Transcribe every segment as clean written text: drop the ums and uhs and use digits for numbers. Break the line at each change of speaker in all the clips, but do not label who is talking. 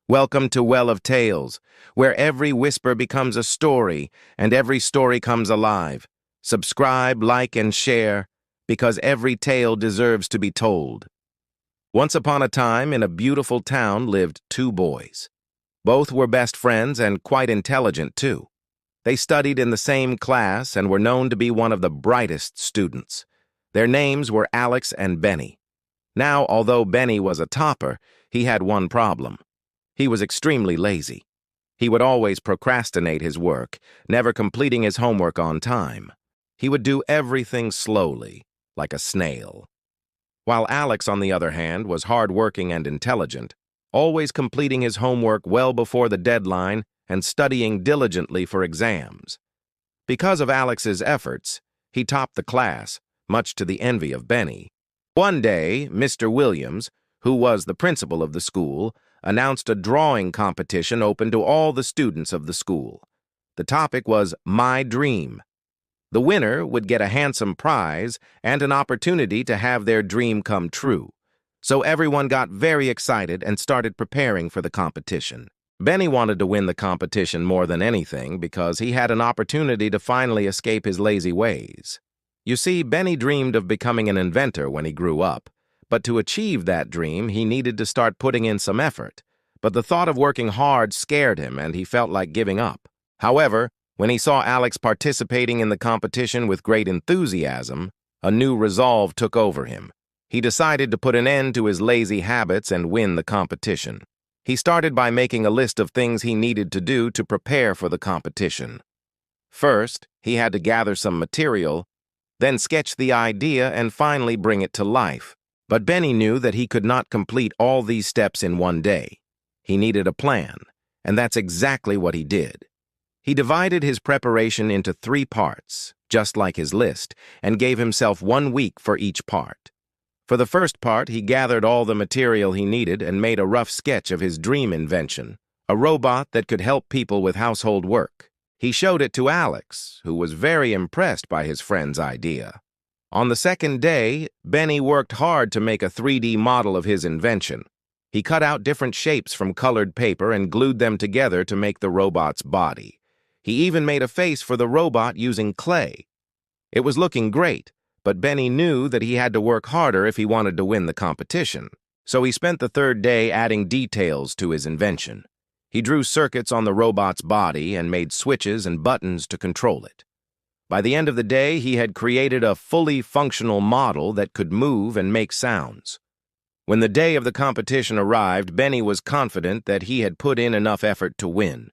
Welcome to Well of Tales, where every whisper becomes a story and every story comes alive. Subscribe, like, and share, because every tale deserves to be told. Once upon a time, in a beautiful town lived two boys. Both were best friends and quite intelligent, too. They studied in the same class and were known to be one of the brightest students. Their names were Alex and Benny. Now, although Benny was a topper, he had one problem. He was extremely lazy. He would always procrastinate his work, never completing his homework on time. He would do everything slowly, like a snail. While Alex, on the other hand, was hardworking and intelligent, always completing his homework well before the deadline and studying diligently for exams. Because of Alex's efforts, he topped the class, much to the envy of Benny. One day, Mr. Williams, who was the principal of the school, announced a drawing competition open to all the students of the school. The topic was My Dream. The winner would get a handsome prize and an opportunity to have their dream come true. So everyone got very excited and started preparing for the competition. Benny wanted to win the competition more than anything because he had an opportunity to finally escape his lazy ways. You see, Benny dreamed of becoming an inventor when he grew up. But to achieve that dream, he needed to start putting in some effort. But the thought of working hard scared him, and he felt like giving up. However, when he saw Alex participating in the competition with great enthusiasm, a new resolve took over him. He decided to put an end to his lazy habits and win the competition. He started by making a list of things he needed to do to prepare for the competition. First, he had to gather some material, then sketch the idea and finally bring it to life. But Benny knew that he could not complete all these steps in one day. He needed a plan, and that's exactly what he did. He divided his preparation into 3 parts, just like his list, and gave himself 1 week for each part. For the first part, he gathered all the material he needed and made a rough sketch of his dream invention, a robot that could help people with household work. He showed it to Alex, who was very impressed by his friend's idea. On the second day, Benny worked hard to make a 3D model of his invention. He cut out different shapes from colored paper and glued them together to make the robot's body. He even made a face for the robot using clay. It was looking great, but Benny knew that he had to work harder if he wanted to win the competition. So he spent the third day adding details to his invention. He drew circuits on the robot's body and made switches and buttons to control it. By the end of the day, he had created a fully functional model that could move and make sounds. When the day of the competition arrived, Benny was confident that he had put in enough effort to win.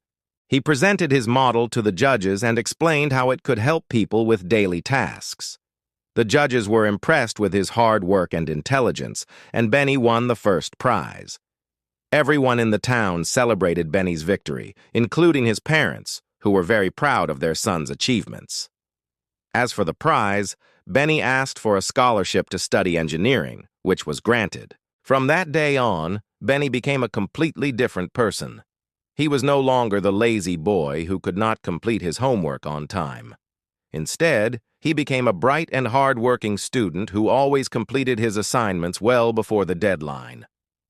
He presented his model to the judges and explained how it could help people with daily tasks. The judges were impressed with his hard work and intelligence, and Benny won the first prize. Everyone in the town celebrated Benny's victory, including his parents, who were very proud of their son's achievements. As for the prize, Benny asked for a scholarship to study engineering, which was granted. From that day on, Benny became a completely different person. He was no longer the lazy boy who could not complete his homework on time. Instead, he became a bright and hard-working student who always completed his assignments well before the deadline.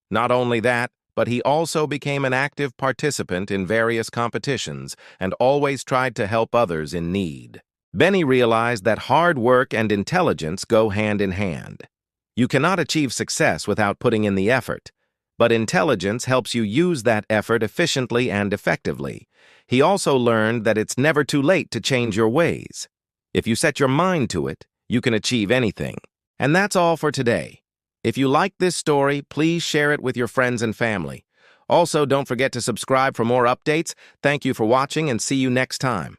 Not only that, but he also became an active participant in various competitions and always tried to help others in need. Benny realized that hard work and intelligence go hand in hand. You cannot achieve success without putting in the effort, but intelligence helps you use that effort efficiently and effectively. He also learned that it's never too late to change your ways. If you set your mind to it, you can achieve anything. And that's all for today. If you like this story, please share it with your friends and family. Also, don't forget to subscribe for more updates. Thank you for watching and see you next time.